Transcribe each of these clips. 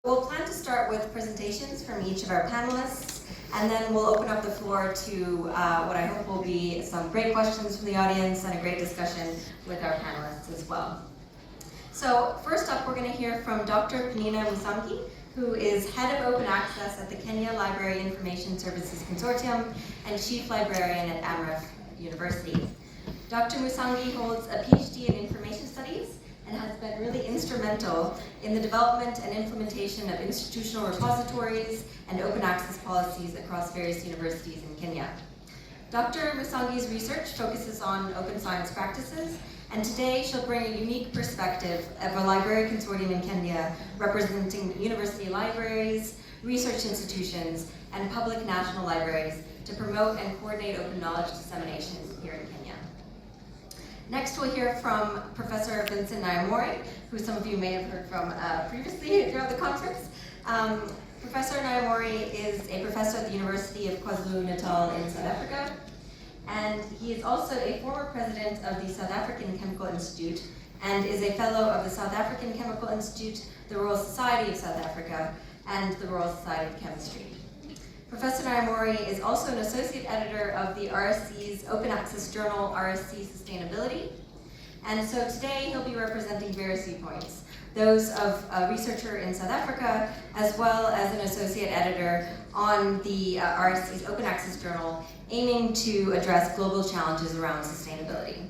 We'll plan to start with presentations from each of our panelists, and then we'll open up the floor to what I hope will be some great questions from the audience and a great discussion with our panelists as well. So first up, we're going to hear from Dr. Peninah Musangi, who is Head of Open Access at the Kenya Library Information Services Consortium and Chief Librarian at Amref University. Dr. Musangi holds a PhD in Information Studies and has been really instrumental in the development and implementation of institutional repositories and open access policies across various universities in Kenya. Dr. Musangi's research focuses on open science practices, and today she'll bring a unique perspective of a library consortium in Kenya representing university libraries, research institutions, and public national libraries to promote and coordinate open knowledge dissemination here in Kenya. Next, we'll hear from Professor Vincent Nyamori, who some of you may have heard from previously throughout the conference. Professor Nyamori is a professor at the University of KwaZulu, Natal in South Africa, and he is also a former president of the South African Chemical Institute and is a fellow of the South African Chemical Institute, the Royal Society of South Africa, and the Royal Society of Chemistry. Professor Nyamori is also an associate editor of the RSC's open access journal, RSC Sustainability. And so today he'll be representing various viewpoints, those of a researcher in South Africa, as well as an associate editor on the RSC's open access journal, aiming to address global challenges around sustainability.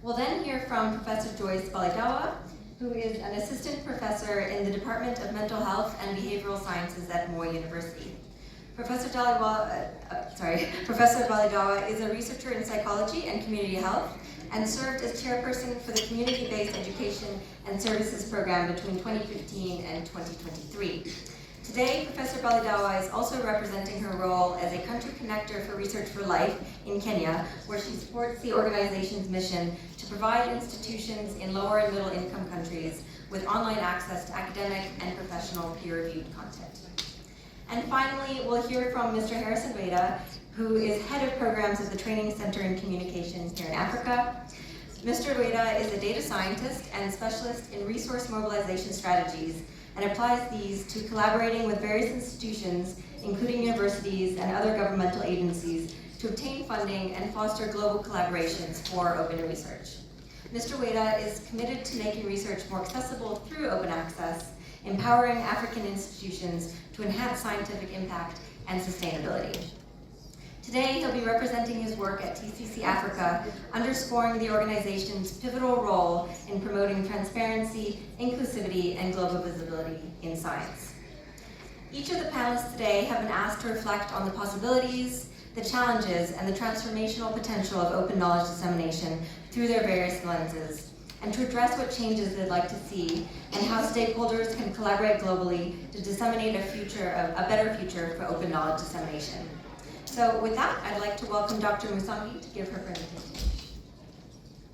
We'll then hear from Professor Joice Balidawa, who is an assistant professor in the Department of Mental Health and Behavioral Sciences at Moi University. Professor Balidawa is a researcher in psychology and community health and served as chairperson for the Community-Based Education and Services Program between 2015 and 2023. Today, Professor Balidawa is also representing her role as a country connector for Research for Life in Kenya, where she supports the organization's mission to provide institutions in lower and middle income countries with online access to academic and professional peer-reviewed content. And finally, we'll hear from Mr. Harrison Weda, who is head of programs at the Training Center in Communications here in Africa. Mr. Weda is a data scientist and specialist in resource mobilization strategies and applies these to collaborating with various institutions, including universities and other governmental agencies, to obtain funding and foster global collaborations for open research. Mr. Weda is committed to making research more accessible through open access, empowering African institutions to enhance scientific impact and sustainability. Today, he'll be representing his work at TCC Africa, underscoring the organization's pivotal role in promoting transparency, inclusivity, and global visibility in science. Each of the panelists today have been asked to reflect on the possibilities, the challenges, and the transformational potential of open knowledge dissemination through their various lenses, and to address what changes they'd like to see and how stakeholders can collaborate globally to disseminate a better future for open knowledge dissemination. So with that, I'd like to welcome Dr. Musangi to give her presentation.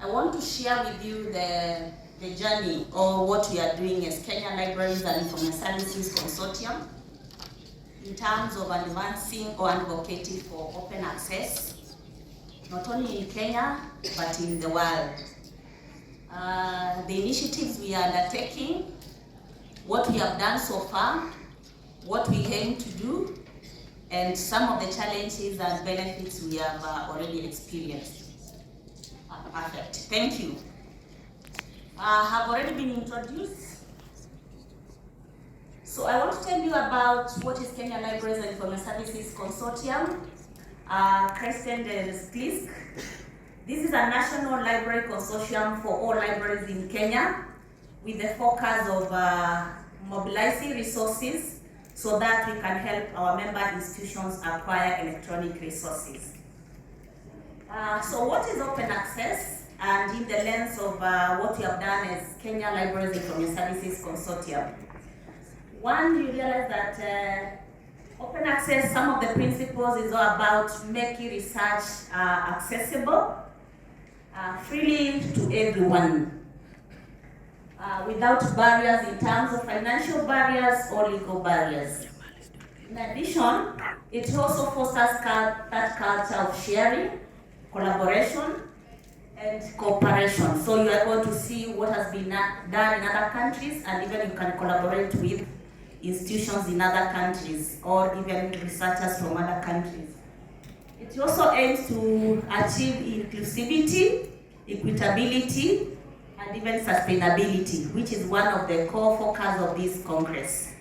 I want to share with you the journey or what we are doing as Kenya Libraries and Information Services Consortium in terms of advancing or advocating for open access, not only in Kenya, but in the world. The initiatives we are undertaking, what we have done so far, what we aim to do, and some of the challenges and benefits we have already experienced. Perfect, thank you. Have already been introduced. So I want to tell you about what is Kenya Libraries and Information Services Consortium, christened as KLISC. This is a national library consortium for all libraries in Kenya with the focus of mobilizing resources so that we can help our member institutions acquire electronic resources. So what is open access? And in the lens of what we have done as Kenya Libraries and Information Services Consortium. One, you realize that open access, some of the principles is all about making research accessible, freely to everyone, without barriers in terms of financial barriers or legal barriers. In addition, it also fosters that culture of sharing, collaboration, and cooperation. So you are going to see what has been done in other countries, and even you can collaborate with institutions in other countries or even researchers from other countries. It also aims to achieve inclusivity, equitability, and even sustainability, which is one of the core focus of this Congress.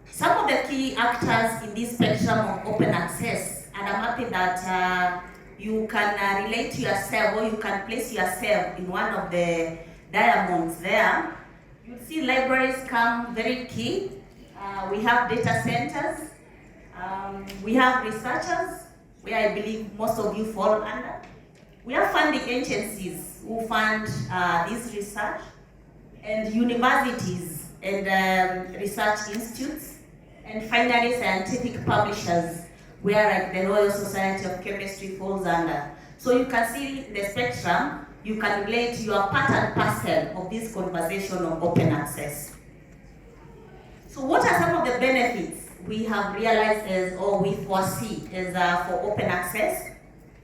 Some of the key actors in this spectrum of open access, and I'm happy that you can relate to yourself, or you can place yourself in one of the diamonds there. You see libraries come very key. We have data centers. We have researchers, where I believe most of you fall under. We have funding agencies who fund this research, and universities and research institutes, and finally scientific publishers, where like the Royal Society of Chemistry falls under. So you can see the spectrum, you can relate, you are part and parcel of this conversation of open access. So what are some of the benefits we have realized as, or we foresee as for open access?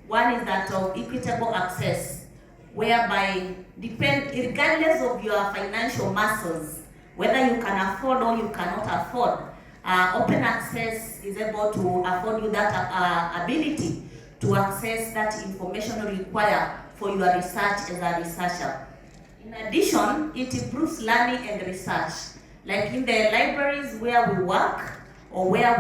One is that of equitable access, whereby regardless of your financial muscles, whether you can afford or you cannot afford, open access is able to afford you that ability to access that information required for your research as a researcher. In addition, it improves learning and research. Like in the libraries where we work, or where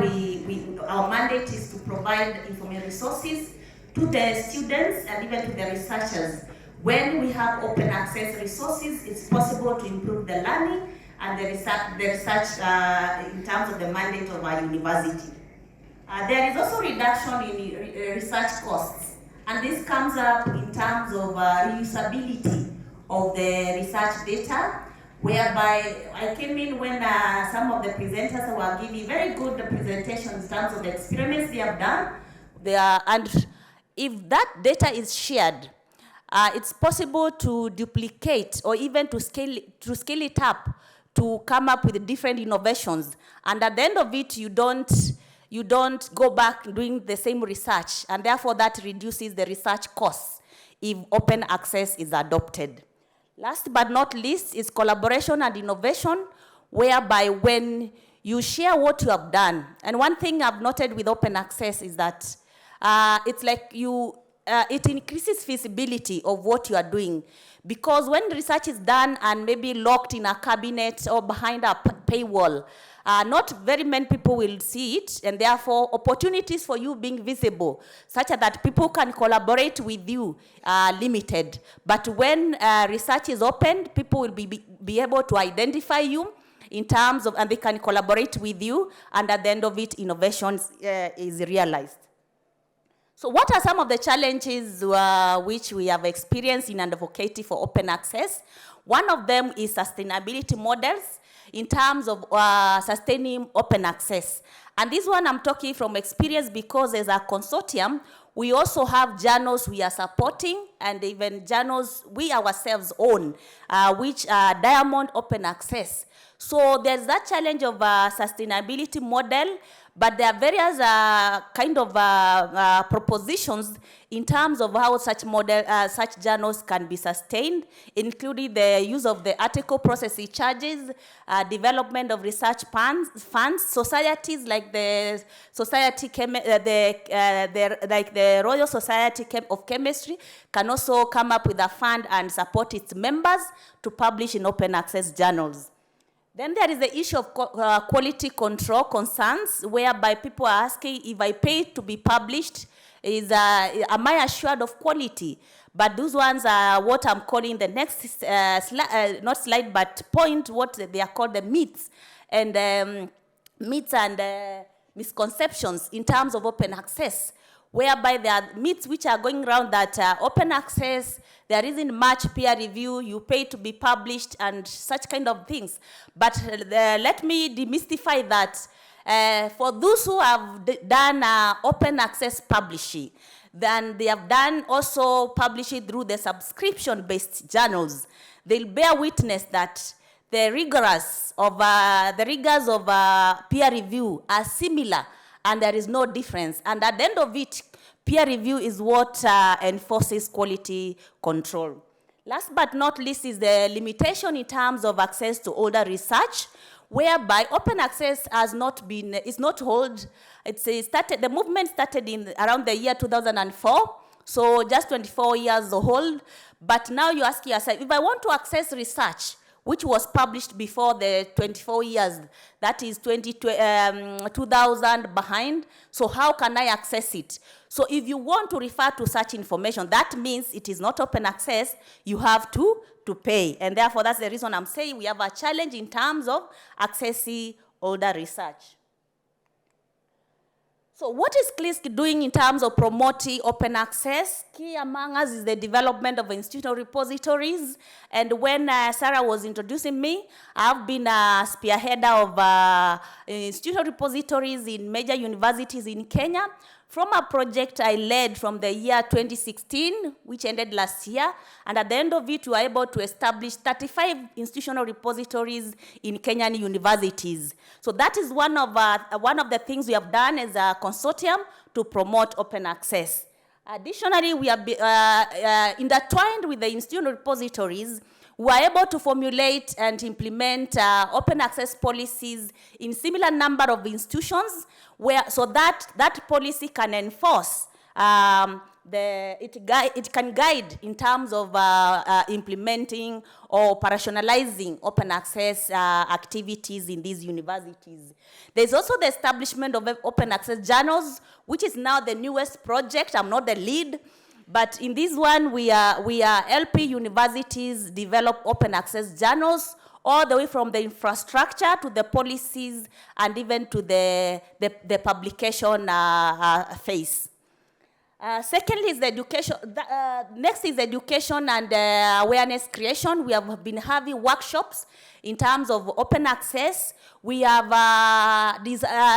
our mandate is to provide information resources to the students and even to the researchers. When we have open access resources, it's possible to improve the learning and the research in terms of the mandate of our university. There is also reduction in research costs, and this comes up in terms of reusability of the research data, whereby I came in when some of the presenters were giving very good presentations in terms of the experiments they have done. And if that data is shared, it's possible to duplicate or even to scale it up to come up with different innovations. And at the end of it, you don't go back doing the same research, and therefore that reduces the research costs if open access is adopted. Last but not least is collaboration and innovation, whereby when you share what you have done, and one thing I've noted with open access is that it's like it increases feasibility of what you are doing. Because when research is done and maybe locked in a cabinet or behind a paywall, not very many people will see it, and therefore opportunities for you being visible, such that people can collaborate with you, are limited. But when research is opened, people will be able to identify you in terms of, and they can collaborate with you, and at the end of it, innovations is realized. So what are some of the challenges which we have experienced in advocating for open access? One of them is sustainability models in terms of sustaining open access. And this one I'm talking from experience, because as a consortium, we also have journals we are supporting, and even journals we ourselves own, which are Diamond Open Access. So there's that challenge of sustainability model, but there are various kind of propositions in terms of how such journals can be sustained, including the use of the article processing charges, development of research funds, societies like the the Royal Society of Chemistry can also come up with a fund and support its members to publish in open access journals. Then there is the issue of quality control concerns, whereby people are asking, if I pay to be published, am I assured of quality? But those ones are what I'm calling the next not slide, but point, what they are called the myths and misconceptions in terms of open access, whereby there are myths which are going around that open access, there isn't much peer review, you pay to be published and such kind of things. But let me demystify that. For those who have done open access publishing, then they have done also publishing through the subscription-based journals. They'll bear witness that the rigors of peer review are similar, and there is no difference. And at the end of it, peer review is what enforces quality control. Last but not least is the limitation in terms of access to older research, whereby open access has not been, is not old. The movement started in around the year 2004, so just 24 years old. But now you ask yourself, if I want to access research, which was published before the 24 years, that is 2000 behind, so how can I access it? So if you want to refer to such information, that means it is not open access, you have to pay. And therefore, that's the reason I'm saying we have a challenge in terms of accessing older research. So what is CLISC doing in terms of promoting open access? Key among us is the development of institutional repositories. And when Sara was introducing me, I've been a spearheader of institutional repositories in major universities in Kenya, from a project I led from the year 2016, which ended last year. And at the end of it, we were able to establish 35 institutional repositories in Kenyan universities. So that is one of the things we have done as a consortium to promote open access. Additionally, we have intertwined with the institutional repositories. We are able to formulate and implement open access policies in similar number of institutions, so that policy can enforce, it can guide in terms of implementing or operationalizing open access activities in these universities. There's also the establishment of open access journals, which is now the newest project. I'm not the lead, but in this one, we are LP universities develop open access journals, all the way from the infrastructure to the policies and even to the publication phase. Secondly is the education. Next is education and awareness creation. We have been having workshops in terms of open access. We have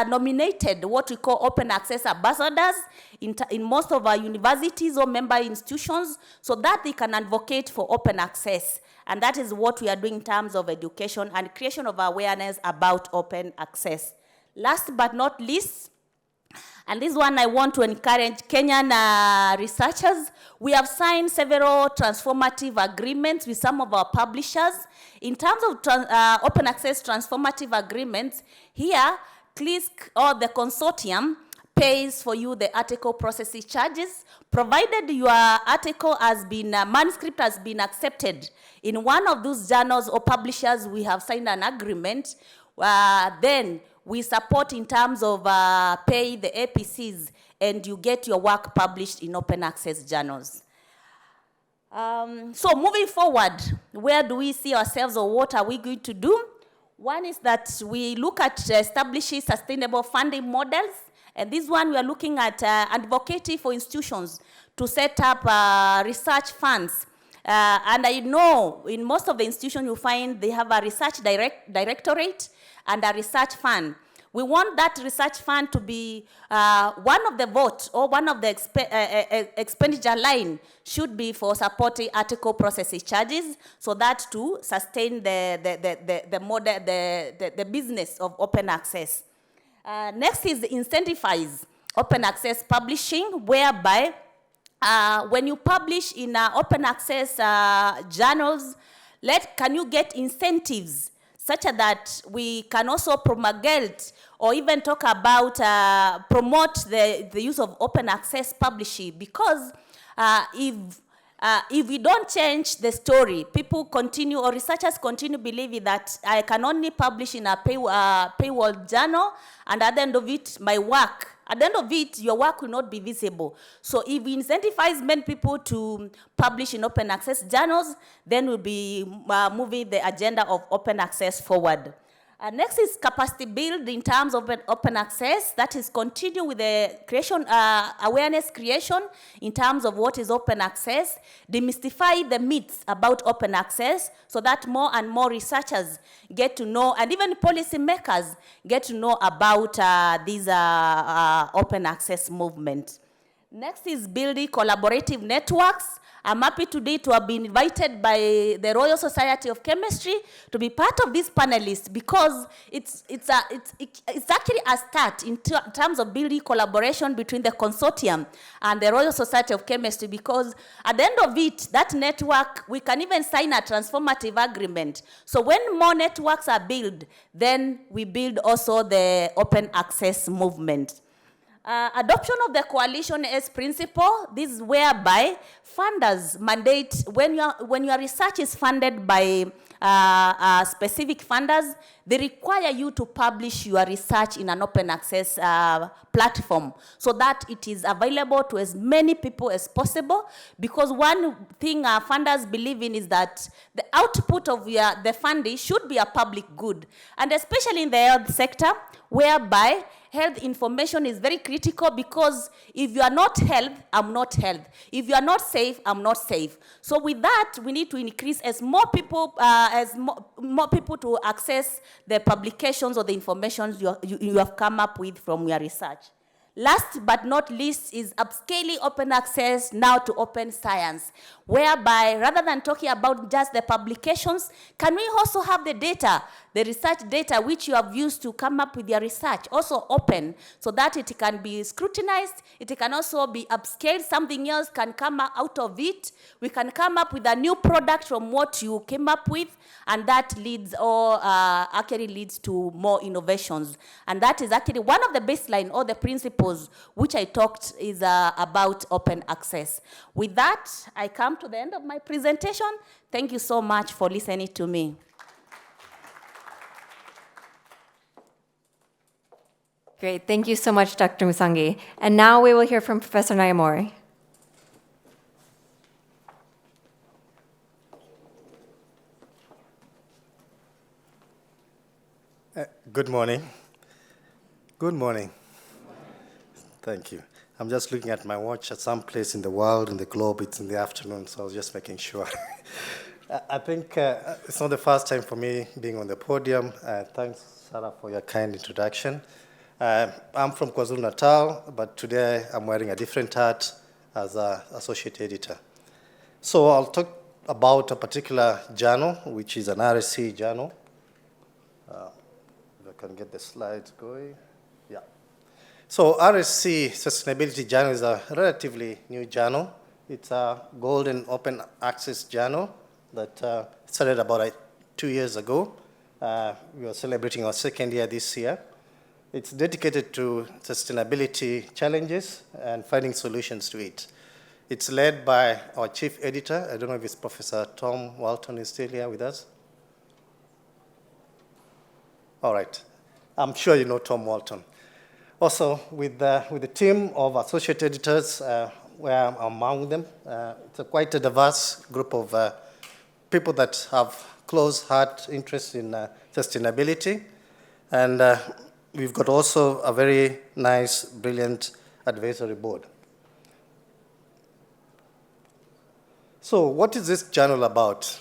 nominated what we call open access ambassadors in most of our universities or member institutions, so that they can advocate for open access. And that is what we are doing in terms of education and creation of awareness about open access. Last but not least, and this one I want to encourage Kenyan researchers. We have signed several transformative agreements with some of our publishers. In terms of open access transformative agreements, here, CLISC or the consortium pays for you the article processing charges, provided your article has been, manuscript has been accepted in one of those journals or publishers. We have signed an agreement, then we support in terms of pay the APCs, and you get your work published in open access journals. So moving forward, where do we see ourselves, or what are we going to do? One is that we look at establishing sustainable funding models, and this one we are looking at advocating for institutions to set up research funds. And I know in most of the institutions you find they have a research directorate and a research fund. We want that research fund to be one of the votes or one of the expenditure line should be for supporting article processing charges, so that to sustain the business of open access. Next is incentivize open access publishing, whereby when you publish in open access journals, can you get incentives such that we can also promulgate or even talk about, promote the use of open access publishing? Because if we don't change the story, people continue, or researchers continue believing that I can only publish in a paywall journal, and at the end of it, your work will not be visible. So if we incentivize many people to publish in open access journals, then we'll be moving the agenda of open access forward. Next is capacity build in terms of open access. That is continue with the creation, awareness creation in terms of what is open access, demystify the myths about open access so that more and more researchers get to know, and even policy makers get to know about these open access movement. Next is building collaborative networks. I'm happy today to have been invited by the Royal Society of Chemistry to be part of these panelists, because it's actually a start in terms of building collaboration between the consortium and the Royal Society of Chemistry, because at the end of it, that network, we can even sign a transformative agreement. So when more networks are built, then we build also the open access movement. Adoption of the coalition as principle. This is whereby funders mandate, when your research is funded by specific funders, they require you to publish your research in an open access platform so that it is available to as many people as possible, because one thing funders believe in is that the output of the funding should be a public good, and especially in the health sector, whereby health information is very critical, because if you are not health, I'm not health. If you are not safe, I'm not safe. So with that, we need to increase as more people to access the publications or the information you have come up with from your research. Last but not least is upscaling open access now to open science, whereby rather than talking about just the publications, can we also have the data, the research data which you have used to come up with your research, also open, so that it can be scrutinized, it can also be upscaled, something else can come out of it, we can come up with a new product from what you came up with, and that leads or actually leads to more innovations. And that is actually one of the baseline or the principles which I talked is about open access. With that, I come to the end of my presentation. Thank you so much for listening to me. Great, thank you so much, Dr. Musangi. And now we will hear from Professor Nyamori. Good morning. Good morning. Thank you. I'm just looking at my watch at some place in the world, in the globe, it's in the afternoon, so I was just making sure. I think it's not the first time for me being on the podium. Thanks, Sara, for your kind introduction. I'm from KwaZulu Natal, but today I'm wearing a different hat as an associate editor. So I'll talk about a particular journal, which is an RSC journal. If I can get the slides going. Yeah. So RSC Sustainability Journal is a relatively new journal. It's a golden open access journal that started about 2 years ago. We are celebrating our second year this year. It's dedicated to sustainability challenges and finding solutions to it. It's led by our chief editor. I don't know if it's Professor Tom Walton is still here with us. All right. I'm sure you know Tom Walton. Also, with the team of associate editors, where I'm among them, it's quite a diverse group of people that have close heart interest in sustainability. And we've got also a very nice, brilliant advisory board. So what is this journal about?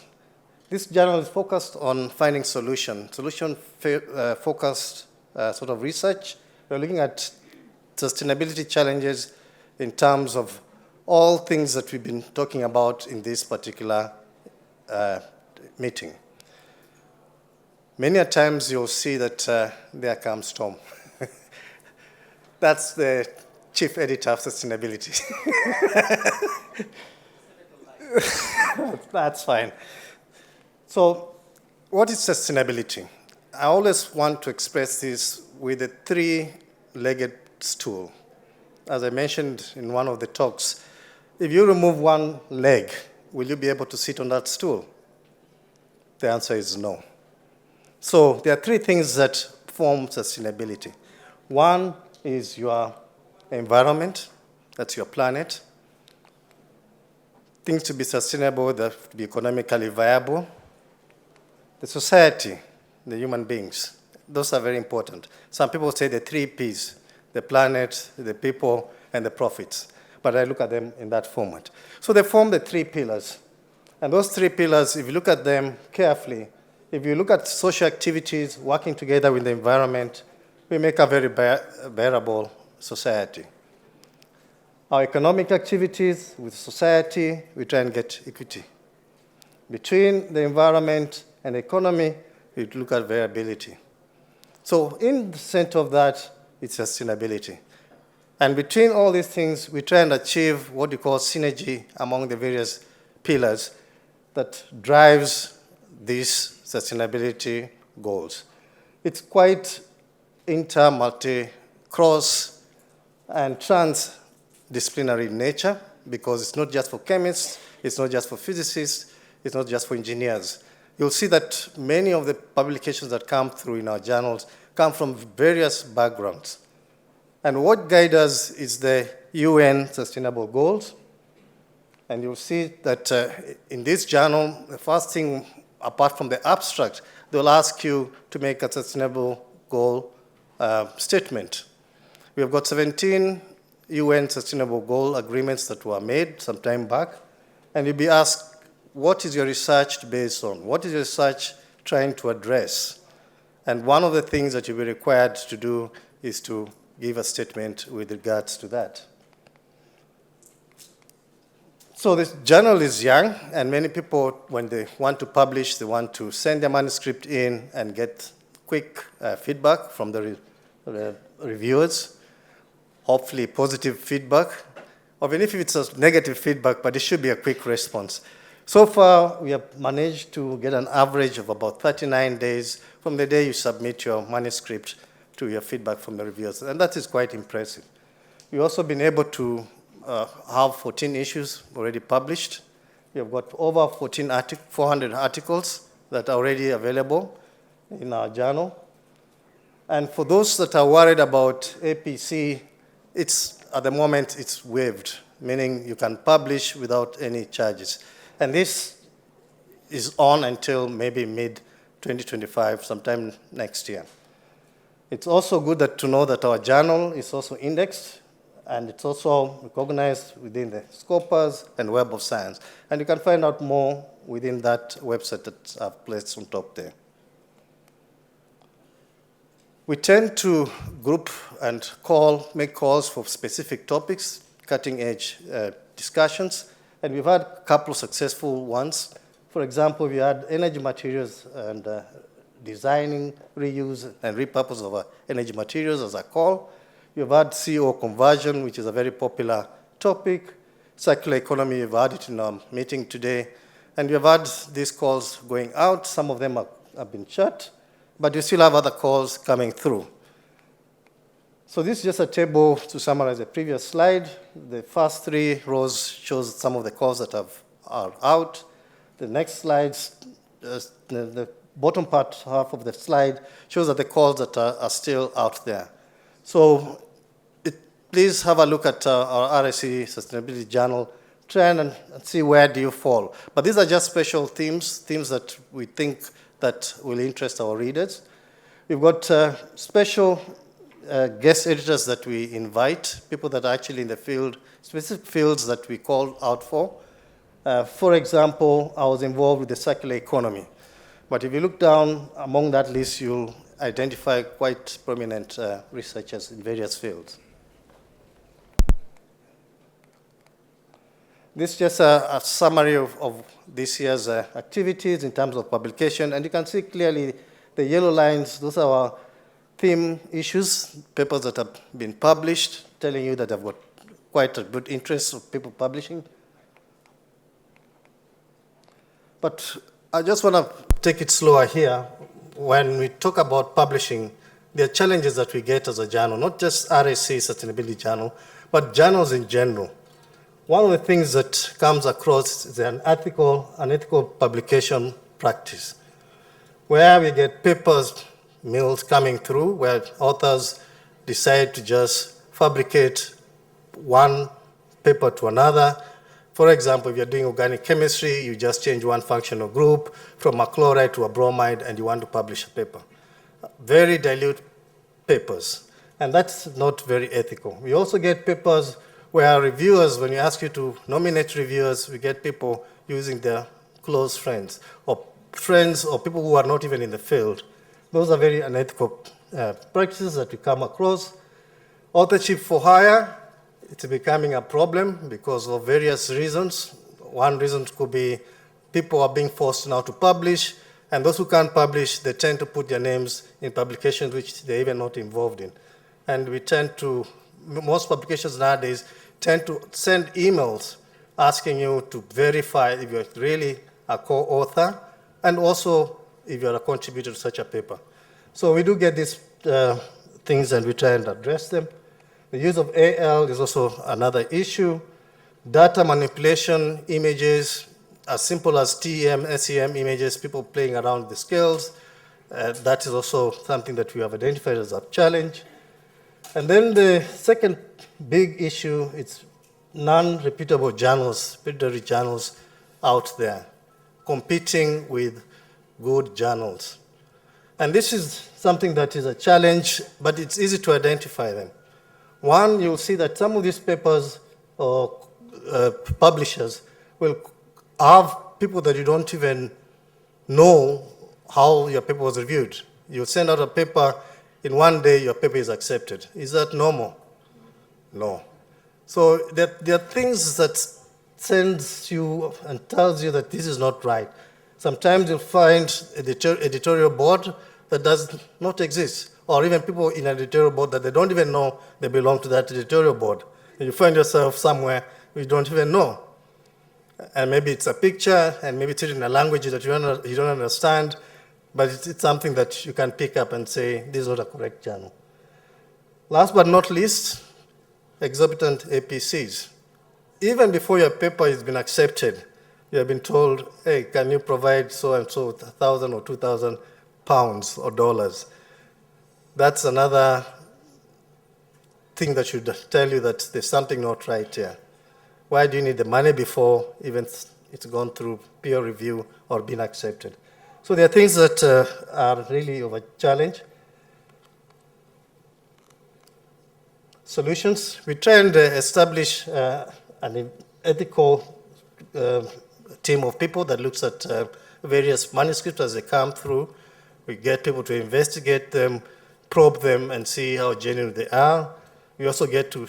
This journal is focused on finding solution-focused sort of research. We're looking at sustainability challenges in terms of all things that we've been talking about in this particular meeting. Many a times you'll see that there comes Tom. That's the chief editor of sustainability. That's fine. So what is sustainability? I always want to express this with a three-legged stool. As I mentioned in one of the talks, if you remove one leg, will you be able to sit on that stool? The answer is no. So there are three things that form sustainability. One is your environment, that's your planet. Things to be sustainable, that to be economically viable. The society, the human beings, those are very important. Some people say the 3 Ps, the planet, the people, and the profits. But I look at them in that format. So they form the 3 pillars. And those 3 pillars, if you look at them carefully, if you look at social activities, working together with the environment, we make a very bearable society. our economic activities with society, we try and get equity. Between the environment and the economy, we look at variability. So in the center of that, it's sustainability. And between all these things, we try and achieve what we call synergy among the various pillars that drives these sustainability goals. It's quite inter, multi, cross, and transdisciplinary in nature, because it's not just for chemists, it's not just for physicists, it's not just for engineers. You'll see that many of the publications that come through in our journals come from various backgrounds. And what guides us is the UN Sustainable Goals. And you'll see that in this journal, the first thing, apart from the abstract, they'll ask you to make a sustainable goal statement. We have got 17 UN Sustainable Goal agreements that were made some time back. And you'll be asked, what is your research based on? What is your research trying to address? And one of the things that you'll be required to do is to give a statement with regards to that. So this journal is young, and many people, when they want to publish, they want to send their manuscript in and get quick feedback from the reviewers, hopefully positive feedback, or even if it's a negative feedback, but it should be a quick response. So far, we have managed to get an average of about 39 days from the day you submit your manuscript to your feedback from the reviewers, and that is quite impressive. We've also been able to have 14 issues already published. We have got over 400 articles that are already available in our journal. And for those that are worried about APC, at the moment it's waived, meaning you can publish without any charges. And this is on until maybe mid-2025, sometime next year. It's also good to know that our journal is also indexed, and it's also recognized within the Scopus and Web of Science. And you can find out more within that website that I've placed on top there. We tend to group and make calls for specific topics, cutting-edge discussions, and we've had a couple of successful ones. For example, we had energy materials and designing, reuse, and repurpose of energy materials as a call. We've had CO conversion, which is a very popular topic. Circular economy, we've had it in our meeting today. And we've had these calls going out. Some of them have been shut, but we still have other calls coming through. So this is just a table to summarize the previous slide. The first 3 rows shows some of the calls that are out. The next slides, the bottom part half of the slide shows that the calls that are still out there. So please have a look at our RSE Sustainability Journal, try and see where do you fall. But these are just special themes that we think that will interest our readers. We've got special guest editors that we invite, people that are actually in the field, specific fields that we call out for. For example, I was involved with the circular economy. But if you look down among that list, you'll identify quite prominent researchers in various fields. This is just a summary of this year's activities in terms of publication, and you can see clearly the yellow lines, those are our theme issues, papers that have been published, telling you that I've got quite a good interest of people publishing. But I just want to take it slower here. When we talk about publishing, there are challenges that we get as a journal, not just RSE Sustainability Journal, but journals in general. One of the things that comes across is an ethical publication practice, where we get papers, mills coming through, where authors decide to just fabricate one paper to another. For example, if you're doing organic chemistry, you just change one functional group from a chloride to a bromide, and you want to publish a paper. Very dilute papers, and that's not very ethical. We also get papers where reviewers, when you ask you to nominate reviewers, we get people using their close friends or people who are not even in the field. Those are very unethical practices that we come across. Authorship for hire, It's becoming a problem because of various reasons. One reason could be people are being forced now to publish, and those who can't publish, they tend to put their names in publications which they're even not involved in. And we tend to, most publications nowadays tend to send emails asking you to verify if you're really a co-author, and also if you're a contributor to such a paper. So we do get these things and we try and address them. The use of AL is also another issue. Data manipulation, images, as simple as TEM, SEM images, people playing around with the scales. That is also something that we have identified as a challenge. And then the second big issue is non-repeatable journals, predatory journals out there, competing with good journals. And this is something that is a challenge, but it's easy to identify them. One, you'll see that some of these papers or publishers will have people that you don't even know how your paper was reviewed. You send out a paper, in one day your paper is accepted. Is that normal? No. So there are things that sends you and tells you that this is not right. Sometimes you'll find an editorial board that does not exist, or even people in an editorial board that they don't even know they belong to that editorial board. And you find yourself somewhere you don't even know. And maybe it's a picture, and maybe it's in a language that you don't understand, but it's something that you can pick up and say, this is not a correct journal. Last but not least, exorbitant APCs. Even before your paper has been accepted, you have been told, hey, can you provide so-and-so with 1,000 or 2,000 pounds or dollars? That's another thing that should tell you that there's something not right here. Why do you need the money before even it's gone through peer review or been accepted? So there are things that are really of a challenge. Solutions. We try and establish an ethical team of people that looks at various manuscripts as they come through. We get people to investigate them, probe them, and see how genuine they are. We also get to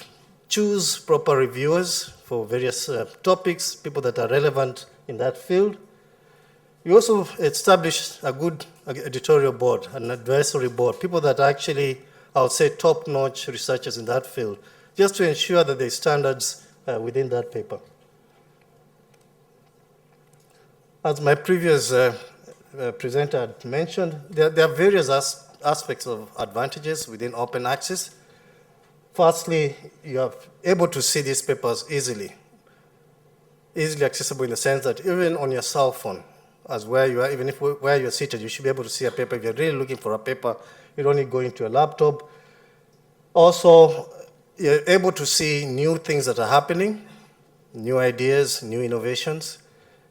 choose proper reviewers for various topics, people that are relevant in that field. We also establish a good editorial board, an advisory board, people that are actually, I would say, top-notch researchers in that field, just to ensure that there are standards within that paper. As my previous presenter had mentioned, there are various aspects of advantages within open access. Firstly, you are able to see these papers easily accessible in the sense that even on your cell phone, as where you are, even if where you're seated, you should be able to see a paper. If you're really looking for a paper, you don't need to go into a laptop. Also, you're able to see new things that are happening, new ideas, new innovations.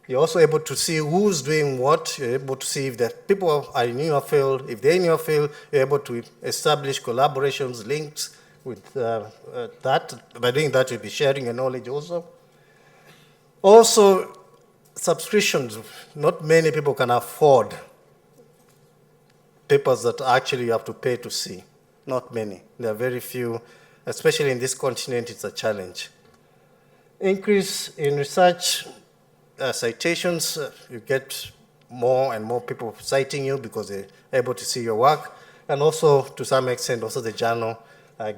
You're also able to see who's doing what. You're able to see if the people are in your field. If they're in your field, you're able to establish collaborations, links with that. By doing that, you'll be sharing your knowledge also. Also, subscriptions. Not many people can afford papers that actually you have to pay to see. Not many. There are very few. Especially in this continent, it's a challenge. Increase in research citations. You get more and more people citing you because they're able to see your work. And also, to some extent, also the journal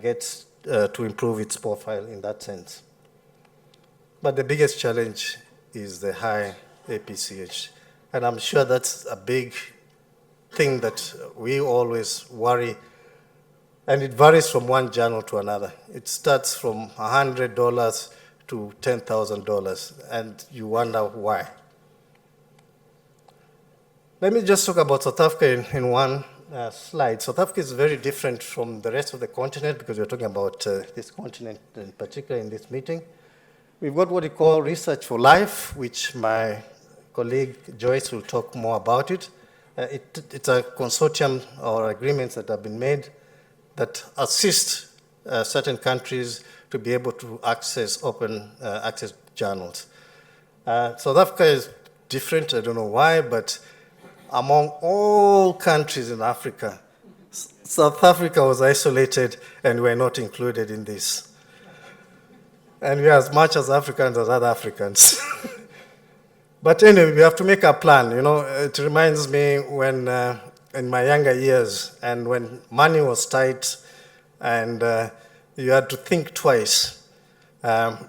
gets to improve its profile in that sense. But the biggest challenge is the high APCH. And I'm sure that's a big thing that we always worry. And it varies from one journal to another. It starts from $100 to $10,000, and you wonder why. Let me just talk about South Africa in one slide. South Africa is very different from the rest of the continent because we're talking about this continent in particular in this meeting. We've got what we call Research for Life, which my colleague Joice will talk more about it. It's a consortium or agreements that have been made that assist certain countries to be able to access open access journals. South Africa is different, I don't know why, but among all countries in Africa, South Africa was isolated and we're not included in this. And we are as much as Africans as other Africans. But anyway, we have to make a plan. You know, it reminds me when in my younger years and when money was tight and you had to think twice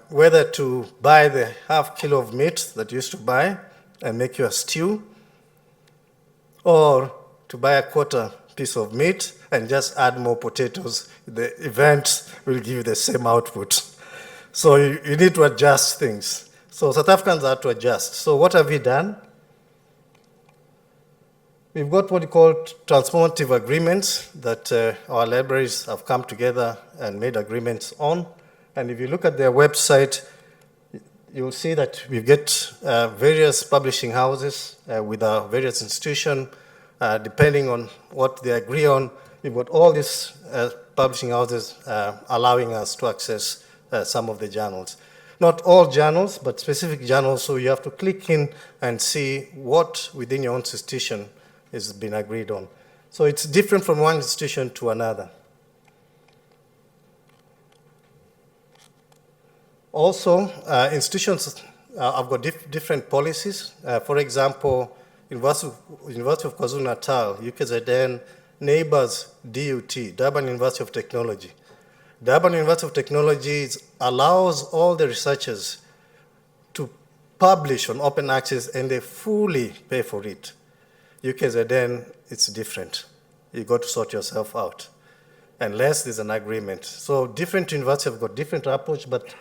whether to buy the half kilo of meat that you used to buy and make you a stew, or to buy a quarter piece of meat and just add more potatoes. The event will give you the same output. So you need to adjust things. So South Africans have to adjust. So what have we done? We've got what we call transformative agreements that our libraries have come together and made agreements on. And if you look at their website, you'll see that we get various publishing houses with our various institutions, depending on what they agree on. We've got all these publishing houses allowing us to access some of the journals. Not all journals, but specific journals, so you have to click in and see what within your own institution has been agreed on. So it's different from one institution to another. Also, institutions have got different policies. For example, University of KwaZulu Natal, UKZN, neighbors DUT, Durban University of Technology. Durban University of Technology allows all the researchers to publish on open access and they fully pay for it. UKZN, it's different. You got to sort yourself out, unless there's an agreement. So different universities have got different approach, but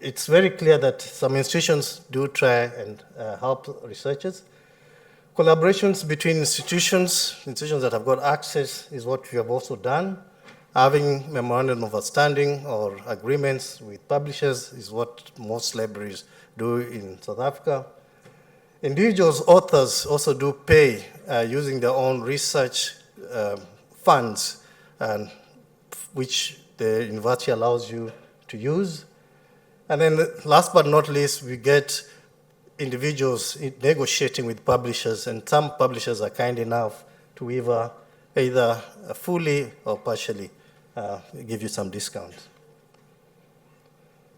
it's very clear that some institutions do try and help researchers. Collaborations between institutions that have got access is what we have also done. Having memorandum of understanding or agreements with publishers is what most libraries do in South Africa. Individuals, authors also do pay using their own research funds, which the university allows you to use. And then last but not least, we get individuals negotiating with publishers, and some publishers are kind enough to either fully or partially give you some discount.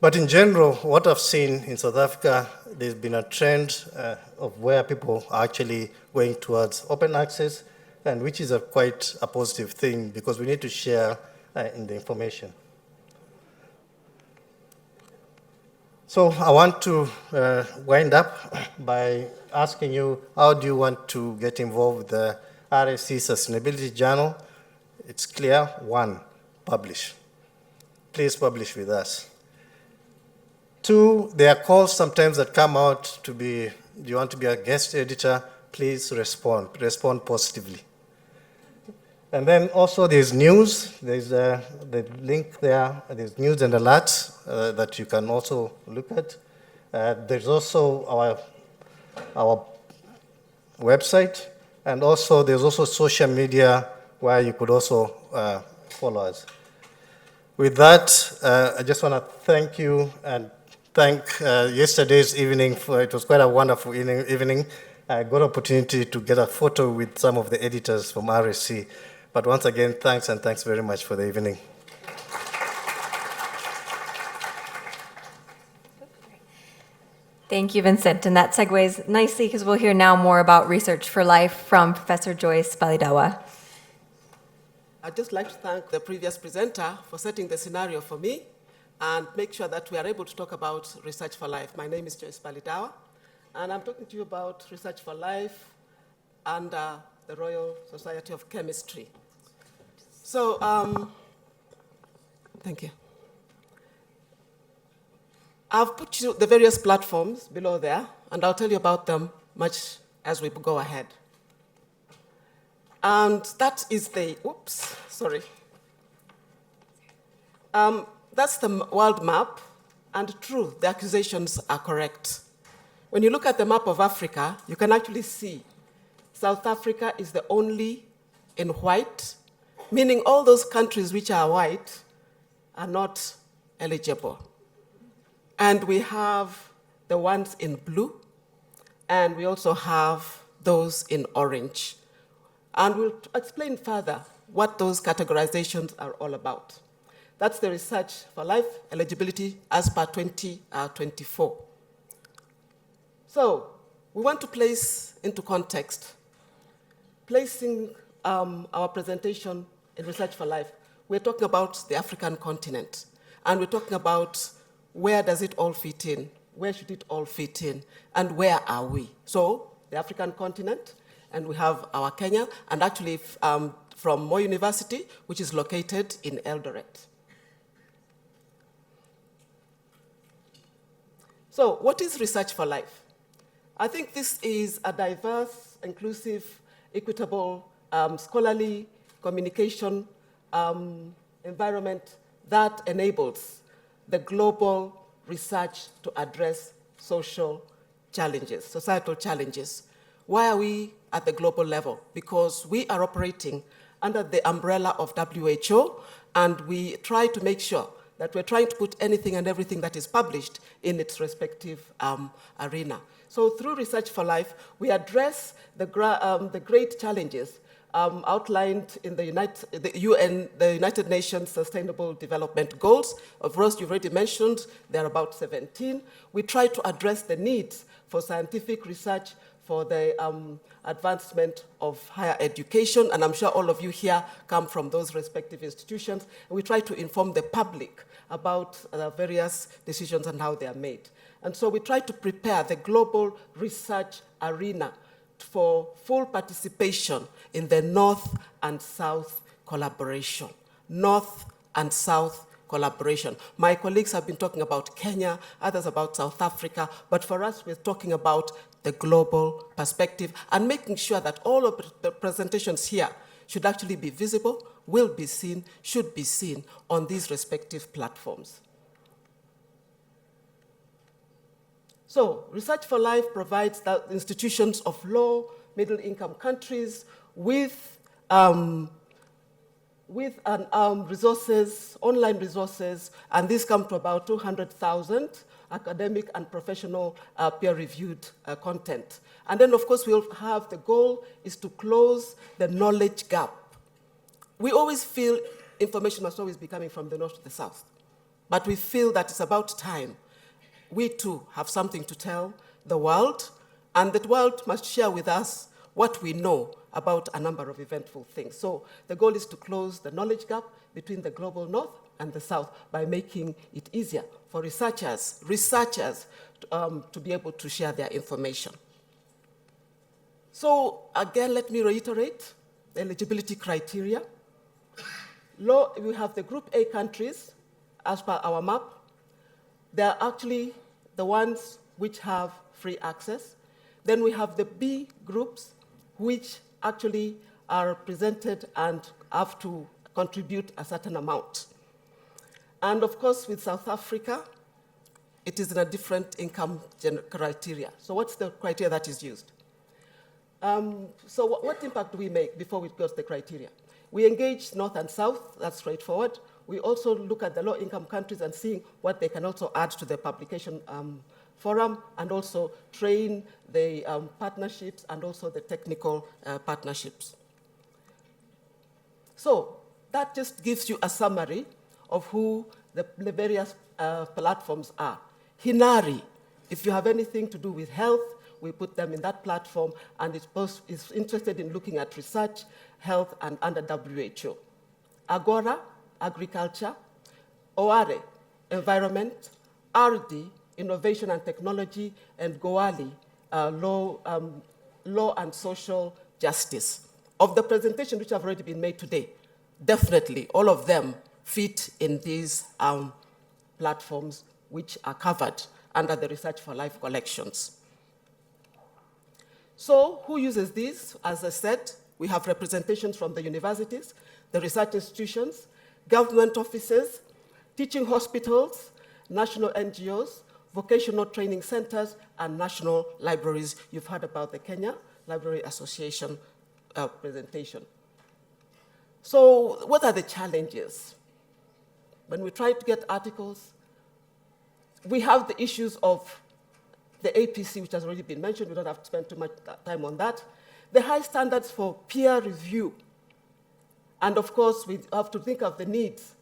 But in general, what I've seen in South Africa, there's been a trend of where people are actually going towards open access, and which is quite a positive thing because we need to share in the information. So I want to wind up by asking you, how do you want to get involved with the RSC Sustainability Journal? It's clear. One, publish. Please publish with us. Two, there are calls sometimes that come out to be, do you want to be a guest editor? Please respond positively. And then also there's news, there's the link there, there's news and alerts that you can also look at. There's also our website, and also there's also social media where you could also follow us. With that, I just want to thank you and thank yesterday's evening it was quite a wonderful evening. I got an opportunity to get a photo with some of the editors from RSC. But once again, thanks, and thanks very much for the evening. Thank you, Vincent. And that segues nicely because we'll hear now more about Research for Life from Professor Joice Balidawa. I'd just like to thank the previous presenter for setting the scenario for me and make sure that we are able to talk about Research for Life. My name is Joice Balidawa, and I'm talking to you about Research for Life under the Royal Society of Chemistry. So, thank you. I've put you the various platforms below there, and I'll tell you about them much as we go ahead. And that is the, that's the world map, and true, the accusations are correct. When you look at the map of Africa, you can actually see South Africa is the only in white, meaning all those countries which are white are not eligible. And we have the ones in blue, and we also have those in orange. And we'll explain further what those categorizations are all about. That's the Research for Life eligibility as per 2024. So we want to place into context, placing our presentation in Research for Life. We're talking about the African continent, and we're talking about where does it all fit in, where should it all fit in, and where are we? So the African continent, and we have our Kenya, and actually from Moi University, which is located in Eldoret. So what is Research for Life? I think this is a diverse, inclusive, equitable, scholarly communication environment that enables the global research to address social challenges, societal challenges. Why are we at the global level? Because we are operating under the umbrella of WHO, and we try to make sure that we're trying to put anything and everything that is published in its respective arena. So through Research for Life, we address the great challenges outlined in the United Nations Sustainable Development Goals. Of course, you've already mentioned, there are about 17. We try to address the needs for scientific research for the advancement of higher education, and I'm sure all of you here come from those respective institutions. And we try to inform the public about various decisions and how they are made. And so we try to prepare the global research arena for full participation in the North and South collaboration. North and South collaboration. My colleagues have been talking about Kenya, others about South Africa, but for us, we're talking about the global perspective and making sure that all of the presentations here should actually be visible, will be seen, should be seen on these respective platforms. So, Research for Life provides the institutions of low, middle-income countries with resources, online resources, and these come to about 200,000 academic and professional peer-reviewed content. And then, of course, we'll have the goal is to close the knowledge gap. We always feel information must always be coming from the north to the south, but we feel that it's about time we too have something to tell the world, and the world must share with us what we know about a number of eventful things. So the goal is to close the knowledge gap between the global north and the south by making it easier for researchers to be able to share their information. So again, let me reiterate the eligibility criteria. We have the Group A countries as per our map. They're actually the ones which have free access. Then we have the B groups, which actually are presented and have to contribute a certain amount. And of course, with South Africa, it is in a different income criteria. So what's the criteria that is used? So what impact do we make before we go to the criteria? We engage North and South, that's straightforward. We also look at the low-income countries and seeing what they can also add to the publication forum, and also train the partnerships and also the technical partnerships. So that just gives you a summary of who the various platforms are. Hinari, if you have anything to do with health, we put them in that platform, and it's interested in looking at research, health, and under WHO. Agora, agriculture. OARE, environment. RD, innovation and technology. And GOALI, law and social justice. Of the presentation which have already been made today, definitely all of them fit in these platforms which are covered under the Research for Life collections. So who uses these? As I said, we have representations from the universities, the research institutions, government offices, teaching hospitals, national NGOs, vocational training centers, and national libraries. You've heard about the Kenya Library Association presentation. So what are the challenges? When we try to get articles, we have the issues of the APC, which has already been mentioned. We don't have to spend too much time on that. The high standards for peer review. And of course, we have to think of the needs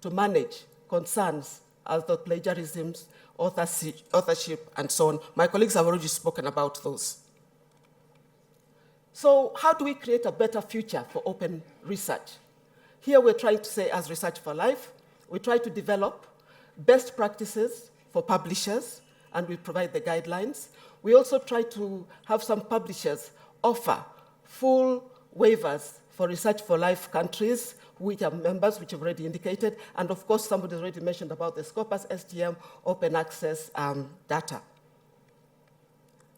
to manage concerns as the plagiarisms, authorship, and so on. My colleagues have already spoken about those. So how do we create a better future for open research? Here we're trying to say, as Research for Life, we try to develop best practices for publishers, and we provide the guidelines. We also try to have some publishers offer full waivers for Research for Life countries, which are members, which I've already indicated, and of course, somebody already mentioned about the Scopus STM open access data.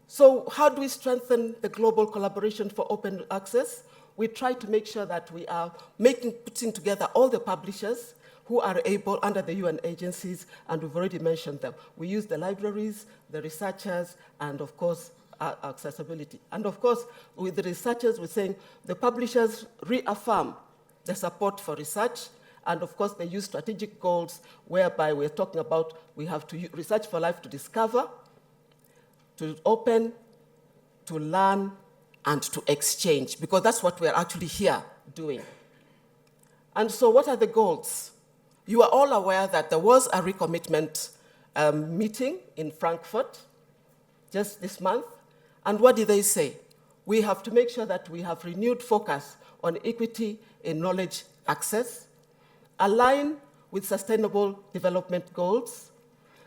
So how do we strengthen the global collaboration for open access? We try to make sure that we are putting together all the publishers who are able under the UN agencies, and we've already mentioned them. We use the libraries, the researchers, and of course, accessibility. And of course, with the researchers, we're saying the publishers reaffirm the support for research, and of course, they use strategic goals whereby we're talking about we have to use Research for Life to discover, to open, to learn, and to exchange, because that's what we're actually here doing. And so what are the goals? You are all aware that there was a recommitment meeting in Frankfurt just this month. And what did they say? We have to make sure that we have renewed focus on equity in knowledge access, align with sustainable development goals,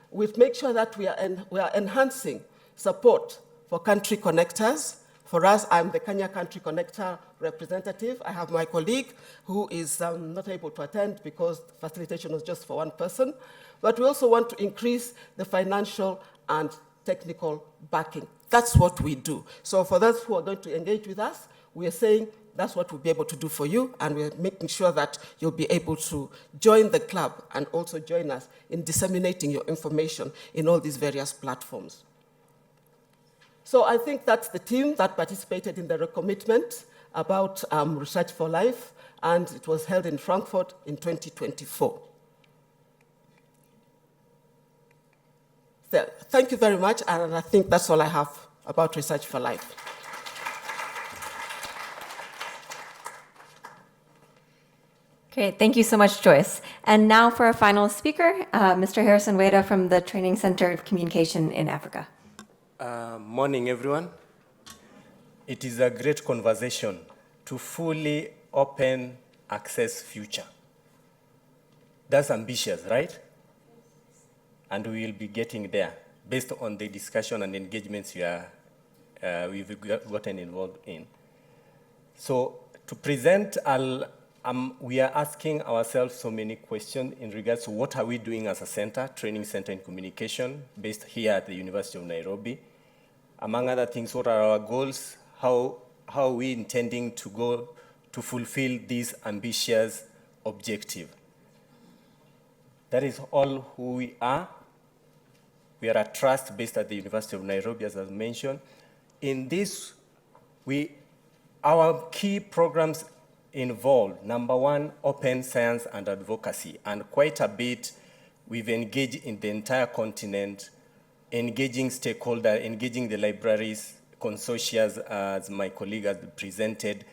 we make sure that we are enhancing support for country connectors. For us, I'm the Kenya Country Connector representative. I have my colleague who is not able to attend because facilitation was just for one person. But we also want to increase the financial and technical backing. That's what we do. So for those who are going to engage with us, we are saying that's what we'll be able to do for you, and we're making sure that you'll be able to join the club and also join us in disseminating your information in all these various platforms. So I think that's the team that participated in the recommitment about Research for Life, and it was held in Frankfurt in 2024. So, thank you very much, and I think that's all I have about Research for Life. Great, thank you so much, Joice. And now for our final speaker, Mr. Harrison Weda from the Training Center of Communication in Africa. Morning, everyone. It is a great conversation to fully open access future. That's ambitious, right? And we will be getting there based on the discussion and engagements we've gotten involved in. So to present, we are asking ourselves so many questions in regards to what are we doing as a center, training center in communication, based here at the University of Nairobi. Among other things, what are our goals? How are we intending to go to fulfill this ambitious objective? That is all who we are. We are a trust based at the University of Nairobi, as I mentioned. In this, our key programs involved, number one, open science and advocacy, and quite a bit we've engaged in the entire continent, engaging stakeholders, engaging the libraries, consortia, as my colleague has presented,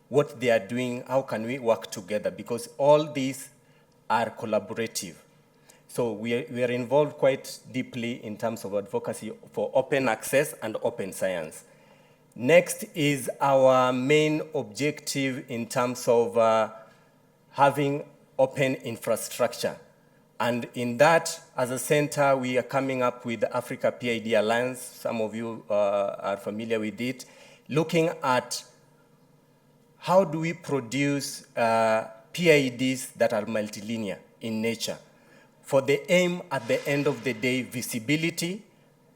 what they are doing, how can we work together, because all these are collaborative. So we are involved quite deeply in terms of advocacy for open access and open science. Next is our main objective in terms of having open infrastructure. And in that, as a center, we are coming up with the Africa PID Alliance. Some of you are familiar with it, looking at how do we produce PIDs that are multilinear in nature, for the aim at the end of the day, visibility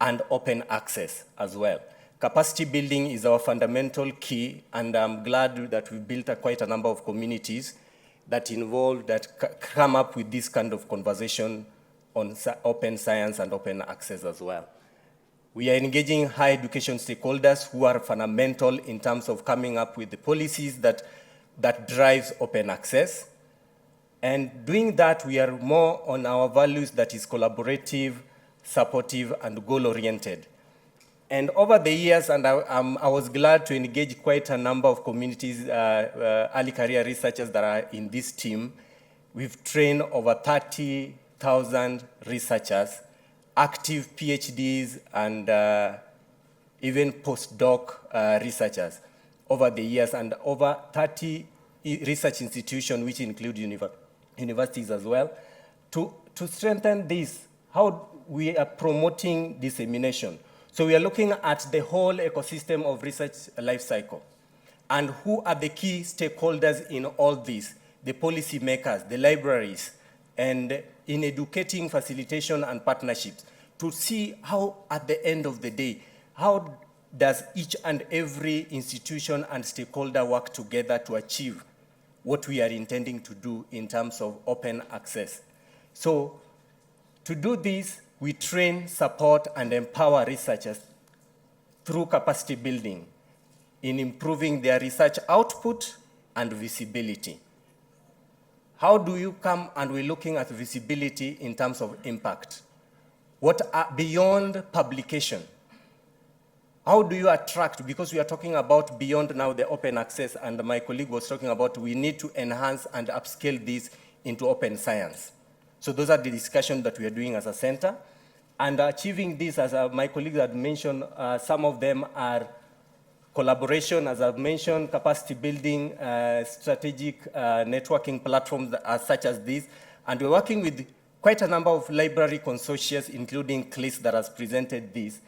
and open access as well. Capacity building is our fundamental key, and I'm glad that we've built quite a number of communities that come up with this kind of conversation on open science and open access as well. We are engaging higher education stakeholders who are fundamental in terms of coming up with the policies that drives open access. And doing that, we are more on our values that is collaborative, supportive, and goal-oriented. And over the years, and I was glad to engage quite a number of communities, early career researchers that are in this team, We've trained over 30,000 researchers, active PhDs, and even postdoc researchers over the years, and over 30 research institutions, which include universities as well. To strengthen this, how we are promoting dissemination. So we are looking at the whole ecosystem of research life cycle. And who are the key stakeholders in all this? The policy makers, the libraries, and in educating, facilitation, and partnerships, to see how, at the end of the day, how does each and every institution and stakeholder work together to achieve what we are intending to do in terms of open access. So to do this, we train, support, and empower researchers through capacity building in improving their research output and visibility. How do you come, and we're looking at visibility in terms of impact? What are beyond publication? How do you attract, because we are talking about beyond now the open access, and my colleague was talking about we need to enhance and upscale this into open science. So those are the discussions that we are doing as a center. And achieving this, as my colleagues had mentioned, some of them are collaboration, as I've mentioned, capacity building, strategic networking platforms such as this. And we're working with quite a number of library consortia, including CLIS that has presented this,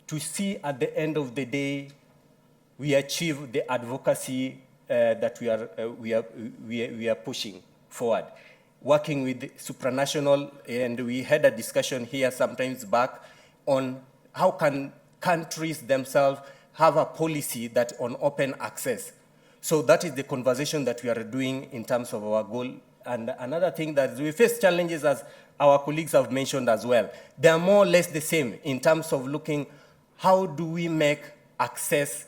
to see at the end of the day, we achieve the advocacy that we are pushing forward. Working with supranational, and we had a discussion here sometimes back on how can countries themselves have a policy that on open access. So that is the conversation that we are doing in terms of our goal. And another thing that we face challenges, as our colleagues have mentioned as well. They are more or less the same in terms of looking how do we make access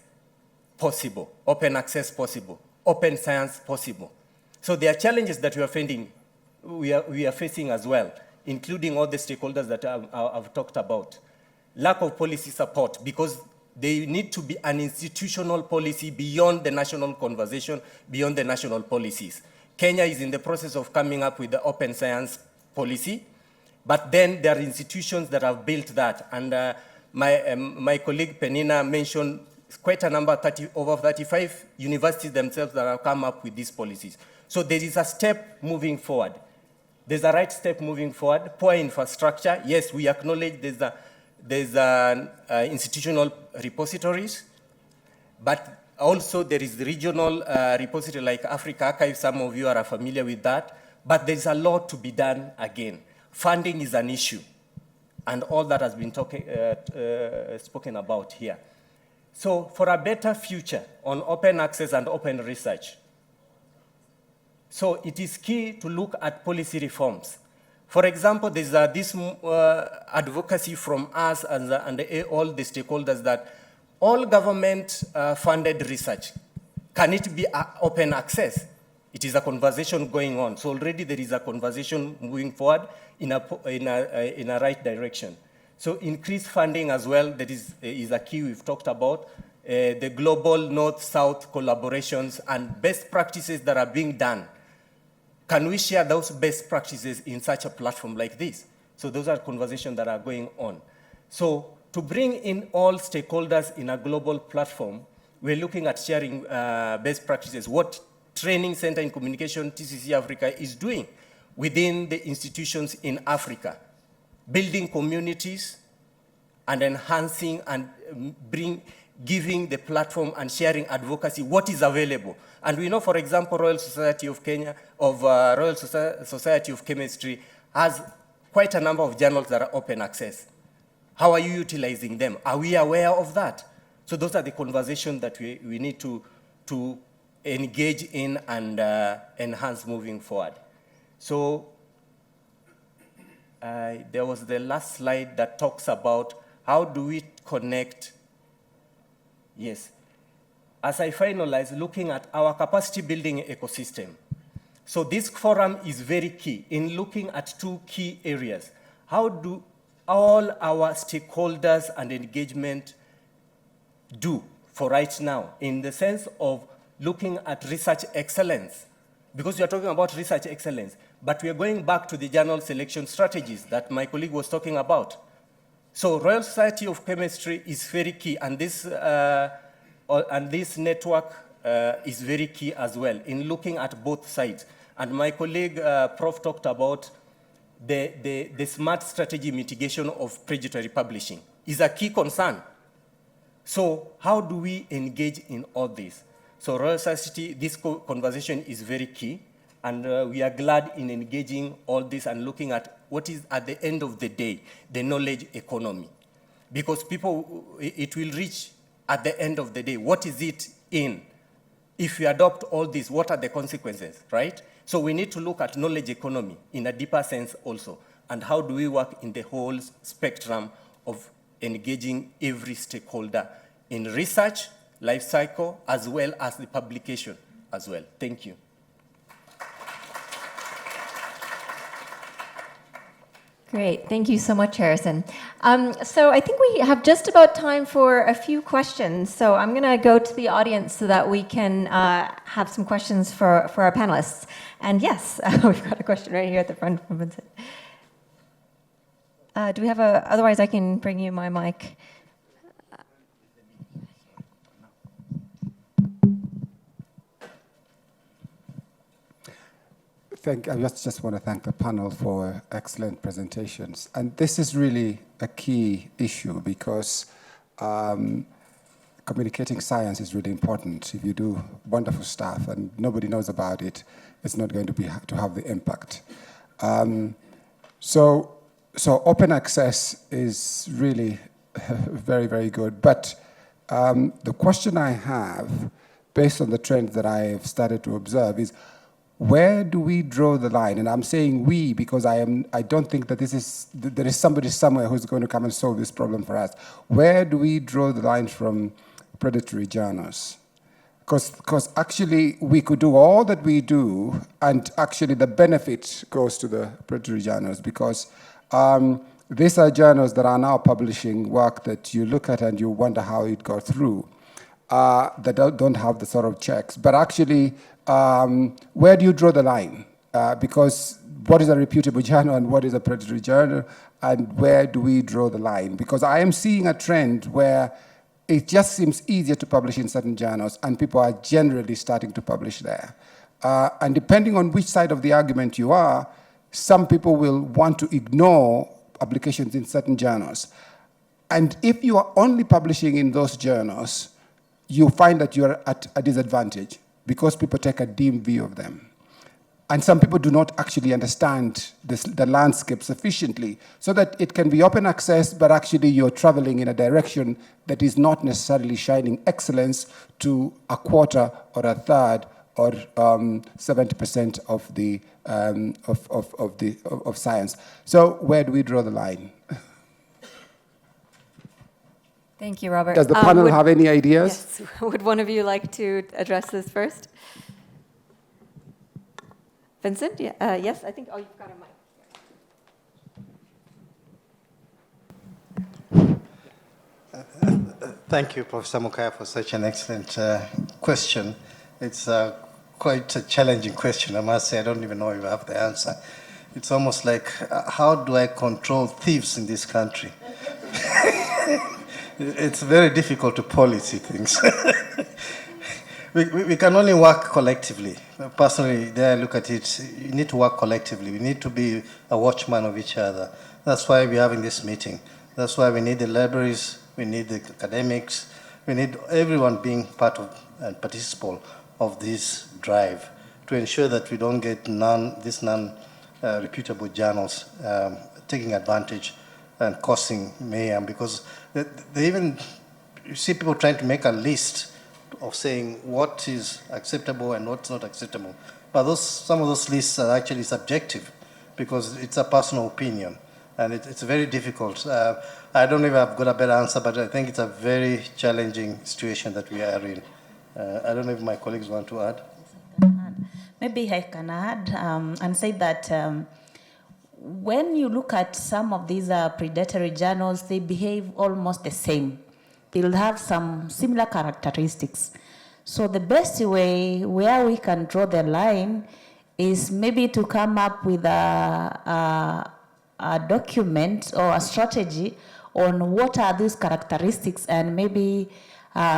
possible, open access possible, open science possible. So there are challenges that we are facing as well, including all the stakeholders that I've talked about. Lack of policy support, because they need to be an institutional policy beyond the national conversation, beyond the national policies. Kenya is in the process of coming up with the open science policy, but then there are institutions that have built that. And my colleague Peninah mentioned quite a number, over 35 universities themselves that have come up with these policies. So there is a step moving forward. There's a right step moving forward. Poor infrastructure, yes, we acknowledge there's institutional repositories, but also there is regional repository like Africa Archive. Some of you are familiar with that, but there's a lot to be done again. Funding is an issue, and all that has been spoken about here. So for a better future on open access and open research, so it is key to look at policy reforms. For example, there's this advocacy from us and all the stakeholders that all government-funded research, can it be open access? It is a conversation going on. So already there is a conversation moving forward in a right direction. So increased funding as well, that is a key we've talked about. The global North-South collaborations and best practices that are being done. Can we share those best practices in such a platform like this? So those are conversations that are going on. So to bring in all stakeholders in a global platform, we're looking at sharing best practices. What Training Center in Communication, TCC Africa, is doing within the institutions in Africa, building communities and enhancing and giving the platform and sharing advocacy, what is available. And we know, for example, Royal Society of Kenya, Royal Society of Chemistry has quite a number of journals that are open access. How are you utilizing them? Are we aware of that? So those are the conversations that we need to engage in and enhance moving forward. So there was the last slide that talks about how do we connect. Yes. As I finalize, looking at our capacity building ecosystem. So this forum is very key in looking at two key areas. How do all our stakeholders and engagement do for right now in the sense of looking at research excellence? because we are talking about research excellence, but we are going back to the journal selection strategies that my colleague was talking about. So Royal Society of Chemistry is very key, and this network is very key as well in looking at both sides. And my colleague, Prof, talked about the smart strategy mitigation of predatory publishing is a key concern. So how do we engage in all this? So Royal Society, this conversation is very key, and we are glad in engaging all this and looking at what is, at the end of the day, the knowledge economy. Because people, it will reach at the end of the day, what is it in? If we adopt all this, what are the consequences, right? So we need to look at knowledge economy in a deeper sense also, and how do we work in the whole spectrum of engaging every stakeholder in research, life cycle, as well as the publication as well. Thank you. Great, thank you so much, Harrison. So I think we have just about time for a few questions. So I'm going to go to the audience so that we can have some questions for our panelists. And yes, we've got a question right here at the front from Vincent. Do we have otherwise I can bring you my mic. I just want to thank the panel for excellent presentations. And this is really a key issue because communicating science is really important. If you do wonderful stuff and nobody knows about it, it's not going to have the impact. So open access is really very, very good. But the question I have, based on the trends that I've started to observe, is where do we draw the line? And I'm saying we because I don't think that there is somebody somewhere who's going to come and solve this problem for us. Where do we draw the line from predatory journals? Because actually we could do all that we do, and actually the benefit goes to the predatory journals because these are journals that are now publishing work that you look at and you wonder how it got through, that don't have the sort of checks. But actually, where do you draw the line? Because what is a reputable journal and what is a predatory journal, and where do we draw the line? Because I am seeing a trend where it just seems easier to publish in certain journals, and people are generally starting to publish there. And depending on which side of the argument you are, some people will want to ignore publications in certain journals. And if you are only publishing in those journals, you find that you are at a disadvantage because people take a dim view of them. And some people do not actually understand the landscape sufficiently so that it can be open access, but actually you're traveling in a direction that is not necessarily shining excellence to a quarter or a third or 70% of science. So where do we draw the line? Thank you, Robert. Does the panel have any ideas? Yes. Would one of you like to address this first? Vincent? Yeah, yes, I think. Oh, you've got a mic. Thank you, Professor Mukaya, for such an excellent question. It's quite a challenging question, I must say. I don't even know if I have the answer. It's almost like, how do I control thieves in this country? It's very difficult to policy things. we can only work collectively. Personally, there I look at it, you need to work collectively. We need to be a watchman of each other. That's why we're having this meeting. That's why we need the libraries, we need the academics, we need everyone being part of and participant of this drive to ensure that we don't get reputable journals taking advantage and causing mayhem, because they even, you see people trying to make a list of saying what is acceptable and what's not acceptable. But some of those lists are actually subjective because it's a personal opinion, and it's very difficult. I don't know if I've got a better answer, but I think it's a very challenging situation that we are in. I don't know if my colleagues want to add. Maybe I can add and say that when you look at some of these predatory journals, they behave almost the same. They'll have some similar characteristics. So the best way where we can draw the line is maybe to come up with a document or a strategy on what are these characteristics, and maybe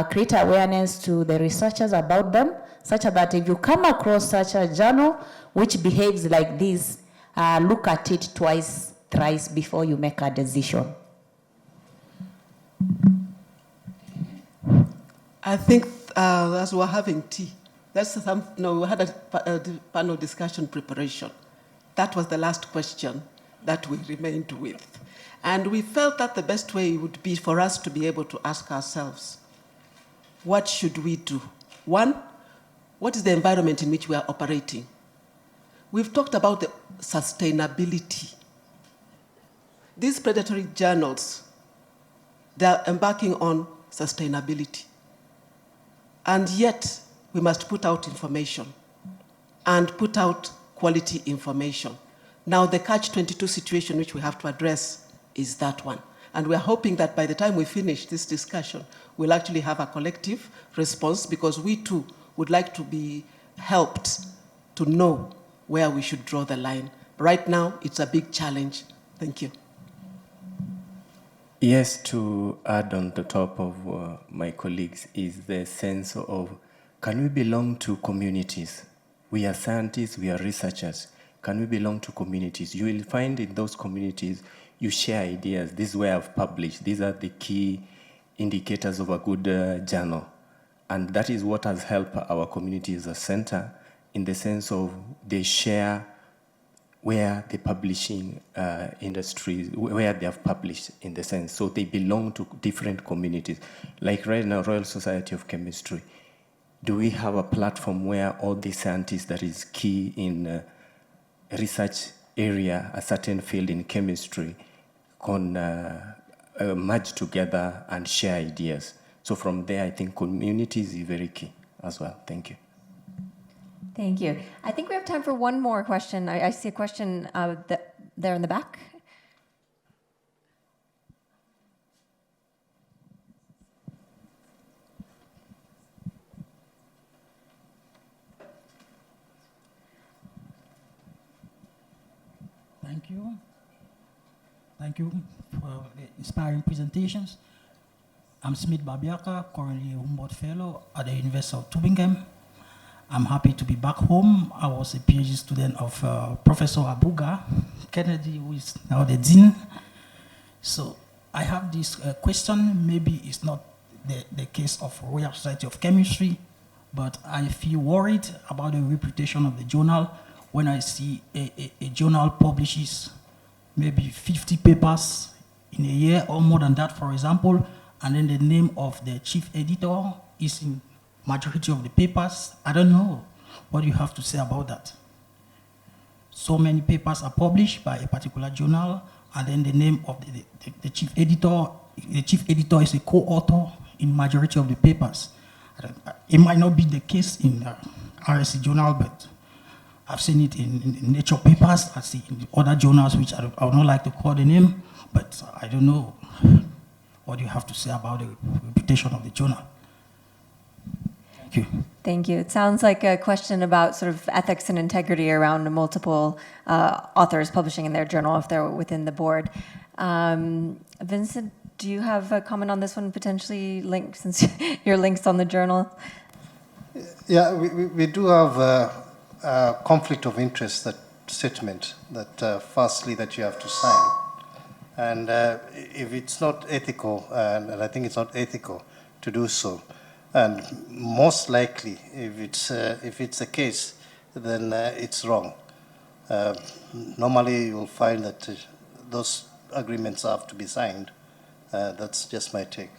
create awareness to the researchers about them, such that if you come across such a journal which behaves like this, look at it twice, thrice before you make a decision. I think as we're having tea, we had a panel discussion preparation. That was the last question that we remained with. And we felt that the best way would be for us to be able to ask ourselves, what should we do? One, what is the environment in which we are operating? We've talked about the sustainability. These predatory journals, they're embarking on sustainability. And yet, we must put out information and put out quality information. Now, the catch-22 situation which we have to address is that one. And we're hoping that by the time we finish this discussion, we'll actually have a collective response, because we too would like to be helped to know where we should draw the line. Right now, it's a big challenge. Thank you. Yes, to add on the top of my colleagues is the sense of, can we belong to communities? We are scientists, we are researchers. Can we belong to communities? You will find in those communities, you share ideas. This is where I've published. These are the key indicators of a good journal. And that is what has helped our community as a center, in the sense of they share where the publishing industries, where they have published, in the sense. So they belong to different communities. Like right now, Royal Society of Chemistry. Do we have a platform where all the scientists that is key in a research area, a certain field in chemistry, can merge together and share ideas? So from there, I think communities is very key as well. Thank you. Thank you. I think we have time for one more question. I see a question there in the back. Thank you. Thank you for the inspiring presentations. I'm Smith Babiaka, currently a Humboldt Fellow at the University of Tübingen. I'm happy to be back home. I was a PhD student of Professor Abuga Kennedy, who is now the Dean. So I have this question. Maybe it's not the case of Royal Society of Chemistry, but I feel worried about the reputation of the journal when I see a journal publishes maybe 50 papers in a year or more than that, for example, and then the name of the chief editor is in majority of the papers. I don't know what you have to say about that. So many papers are published by a particular journal, and then the name of the chief editor is a co-author in majority of the papers. It might not be the case in RSC journal, but I've seen it in Nature papers. I see in other journals, which I would not like to call the name, but I don't know what you have to say about the reputation of the journal. Thank you. Thank you. It sounds like a question about sort of ethics and integrity around multiple authors publishing in their journal if they're within the board. Vincent, do you have a comment on this one, potentially linked, since your link's on the journal? Yeah, we do have a conflict of interest, that statement, that firstly that you have to sign. And if it's not ethical, and I think it's not ethical to do so, and most likely, if it's a case, then it's wrong. Normally, you'll find that those agreements have to be signed. That's just my take.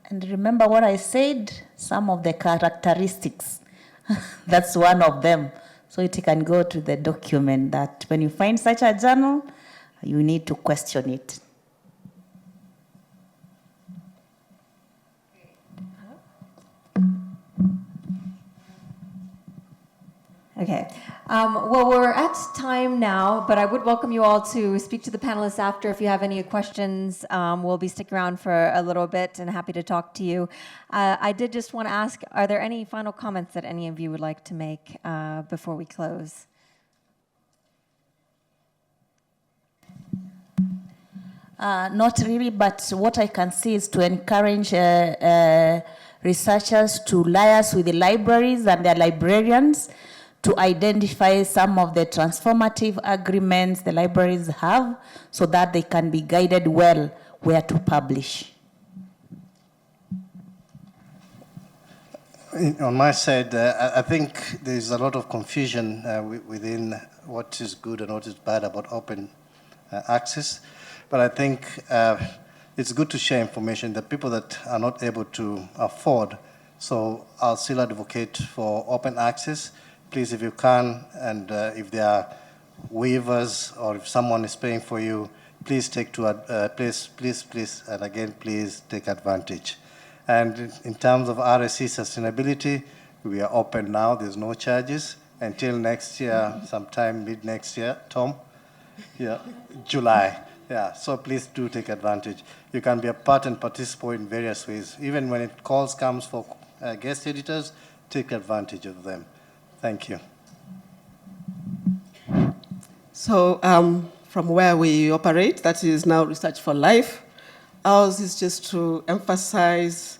And remember what I said, some of the characteristics. That's one of them. So it can go to the document that when you find such a journal, you need to question it. Okay. Well, we're at time now, but I would welcome you all to speak to the panelists after. If you have any questions, we'll be sticking around for a little bit and happy to talk to you. I did just want to ask, are there any final comments that any of you would like to make before we close? Not really, but what I can see is to encourage researchers to liaise with the libraries and their librarians to identify some of the transformative agreements the libraries have so that they can be guided well where to publish. On my side, I think there's a lot of confusion within what is good and what is bad about open access. But I think it's good to share information that people that are not able to afford. So I'll still advocate for open access. Please, if you can, and if there are waivers or if someone is paying for you, please take please, and again, please take advantage. And in terms of RSC sustainability, we are open now. There's no charges until next year, sometime mid next year. Tom, yeah, July. Yeah, so please do take advantage. You can be a part and participate in various ways. Even when calls comes for guest editors, take advantage of them. Thank you. So from where we operate, that is now Research for Life, ours is just to emphasize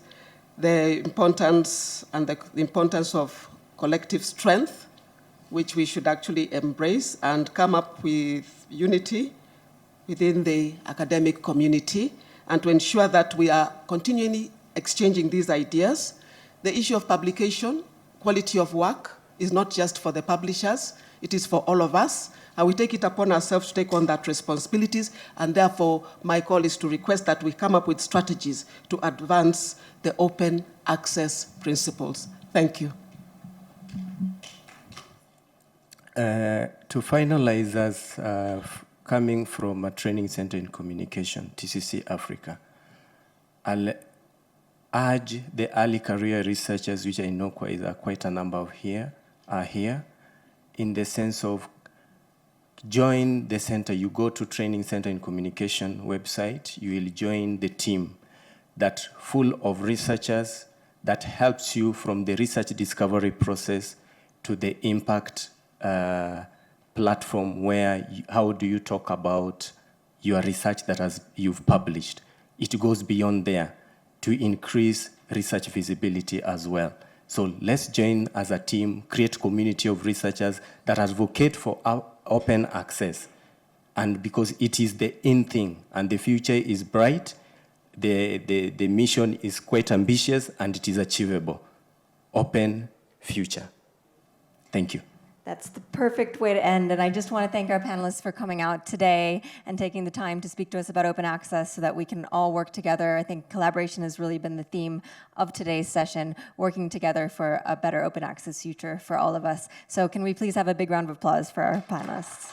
the importance and the importance of collective strength, which we should actually embrace and come up with unity within the academic community, and to ensure that we are continually exchanging these ideas. The issue of publication, quality of work, is not just for the publishers, it is for all of us, and we take it upon ourselves to take on that responsibilities, and therefore my call is to request that we come up with strategies to advance the open access principles. Thank you. To finalize us, coming from a training center in communication, TCC Africa, I'll urge the early career researchers, which I know quite a number of are here, in the sense of join the center. You go to Training Center in Communication website, you will join the team that full of researchers that helps you from the research discovery process to the impact platform where how do you talk about your research that you've published. It goes beyond there to increase research visibility as well. So let's join as a team, create community of researchers that advocate for open access. And because it is the in thing and the future is bright, the mission is quite ambitious and it is achievable. Open future. Thank you. That's the perfect way to end, and I just want to thank our panelists for coming out today and taking the time to speak to us about open access so that we can all work together. I think collaboration has really been the theme of today's session, working together for a better open access future for all of us. So can we please have a big round of applause for our panelists?